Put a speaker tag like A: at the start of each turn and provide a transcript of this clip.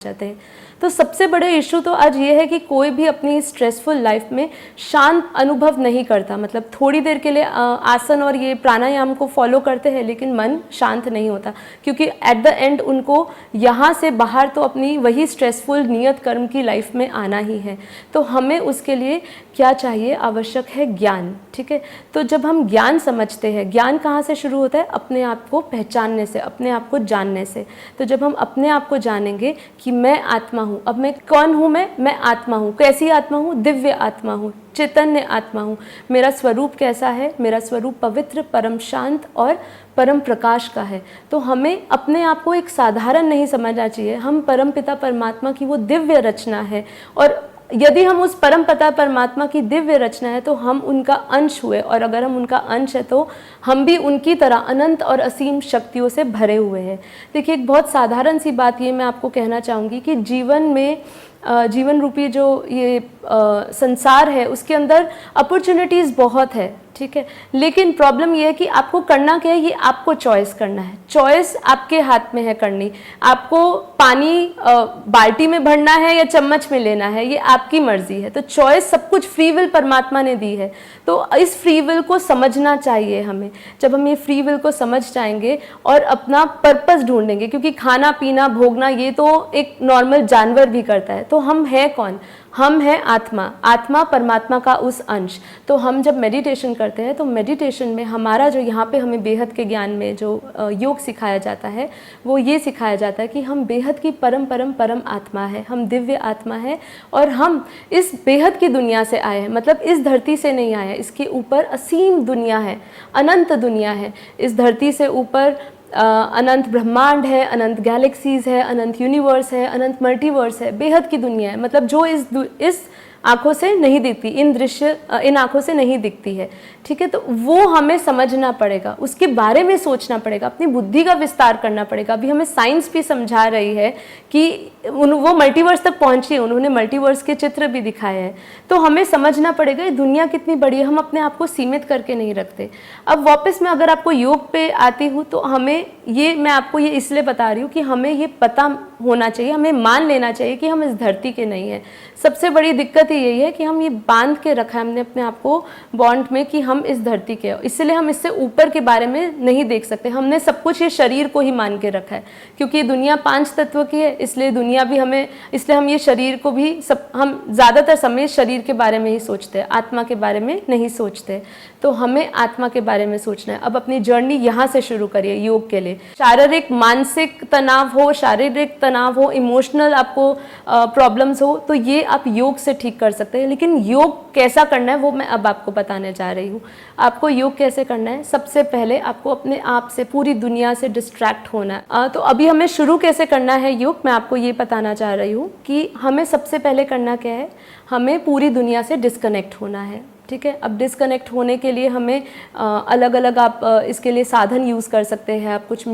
A: जाते हैं। तो सबसे बड़े इशू तो आज ये है कि कोई भी अपनी स्ट्रेसफुल लाइफ में शांत अनुभव नहीं करता। मतलब थोड़ी देर के लिए आसन और ये प्राणायाम को फॉलो करते हैं लेकिन मन शांत नहीं होता, क्योंकि एट द एंड उनको यहाँ से बाहर तो अपनी वही स्ट्रेसफुल नियत कर्म की लाइफ में आना ही है। तो हमें उसके लिए क्या चाहिए, आवश्यक है ज्ञान। ठीक है, तो जब हम ज्ञान समझते हैं, ज्ञान कहाँ से शुरू होता है? अपने आप को पहचानने से, अपने आप को जानने से। तो जब हम अपने आप को जानेंगे कि मैं आत्मा हूँ, अब मैं कौन हूँ? मैं आत्मा हूँ। कैसी आत्मा हूँ? दिव्य आत्मा हूँ, चैतन्य आत्मा हूँ। मेरा स्वरूप कैसा है? मेरा स्वरूप पवित्र, परम शांत और परम प्रकाश का है। तो हमें अपने आप को एक साधारण नहीं समझना चाहिए। हम परम पिता परमात्मा की वो दिव्य रचना है, और यदि हम उस परम पिता परमात्मा की दिव्य रचना है तो हम उनका अंश हुए, और अगर हम उनका अंश है तो हम भी उनकी तरह अनंत और असीम शक्तियों से भरे हुए हैं। देखिए, एक बहुत साधारण सी बात ये मैं आपको कहना चाहूँगी कि जीवन में जीवन रूपी जो ये संसार है उसके अंदर अपॉर्चुनिटीज़ बहुत है। ठीक है, लेकिन प्रॉब्लम ये है कि आपको करना क्या है, ये आपको चॉइस करना है। चॉइस आपके हाथ में है करनी। आपको पानी बाल्टी में भरना है या चम्मच में लेना है, ये आपकी मर्जी है। तो चॉइस सब कुछ फ्री विल परमात्मा ने दी है। तो इस फ्री विल को समझना चाहिए हमें। जब हम ये फ्री विल को समझ जाएंगे और अपना पर्पस ढूंढेंगे, क्योंकि खाना पीना भोगना ये तो एक नॉर्मल जानवर भी करता है, तो हम हैं कौन? हम हैं आत्मा। आत्मा परमात्मा का उस अंश। तो हम जब मेडिटेशन करते हैं तो मेडिटेशन में हमारा जो यहाँ पे हमें बेहद के ज्ञान में जो योग सिखाया जाता है वो ये सिखाया जाता है कि हम बेहद की परम परम परम आत्मा है, हम दिव्य आत्मा है, और हम इस बेहद की दुनिया से आए हैं। मतलब इस धरती से नहीं आए हैं, इसके ऊपर असीम दुनिया है, अनंत दुनिया है। इस धरती से ऊपर अनंत ब्रह्मांड है, अनंत गैलेक्सीज है, अनंत यूनिवर्स है, अनंत मल्टीवर्स है, बेहद की दुनिया है। मतलब जो इस आँखों से नहीं दिखती, इन आँखों से नहीं दिखती है। ठीक है, तो वो हमें समझना पड़ेगा, उसके बारे में सोचना पड़ेगा, अपनी बुद्धि का विस्तार करना पड़ेगा। अभी हमें साइंस भी समझा रही है कि वो मल्टीवर्स तक पहुँची है, उन्होंने मल्टीवर्स के चित्र भी दिखाए हैं। तो हमें समझना पड़ेगा ये दुनिया कितनी बड़ी है, हम अपने आप को सीमित करके नहीं रखते। अब वापस मैं अगर आपको योग पे आती हूँ तो हमें ये, मैं आपको ये इसलिए बता रही हूँ कि हमें ये पता होना चाहिए, हमें मान लेना चाहिए कि हम इस धरती के नहीं हैं। सबसे बड़ी दिक्कत यही है कि हम ये बांध के रखा है हमने अपने आप को बॉन्ड में कि हम इस धरती के, इसलिए हम इससे ऊपर के बारे में नहीं देख सकते। हमने सब कुछ ये शरीर को ही मान के रखा है, क्योंकि ये दुनिया 5 तत्व की है, इसलिए दुनिया भी हमें, इसलिए हम ये शरीर को भी हम ज़्यादातर समय शरीर के बारे में ही सोचते हैं, आत्मा के बारे में नहीं सोचते। तो हमें आत्मा के बारे में सोचना है। अब अपनी जर्नी यहाँ से शुरू करिए योग के लिए। शारीरिक मानसिक तनाव हो, शारीरिक तनाव हो, इमोशनल आपको प्रॉब्लम्स हो, तो ये आप योग से ठीक कर सकते हैं। लेकिन योग कैसा करना है वो मैं अब आपको बताने जा रही हूँ। आपको योग कैसे करना है? सबसे पहले आपको अपने आप से, पूरी दुनिया से डिस्ट्रैक्ट होना है। तो अभी हमें शुरू कैसे करना है योग, मैं आपको ये बताना चाह रही हूँ कि हमें सबसे पहले करना क्या है, हमें पूरी दुनिया से डिस्कनेक्ट होना है। ठीक है, अब डिस्कनेक्ट होने के लिए हमें अलग अलग आप इसके लिए साधन यूज़ कर सकते हैं। आप कुछ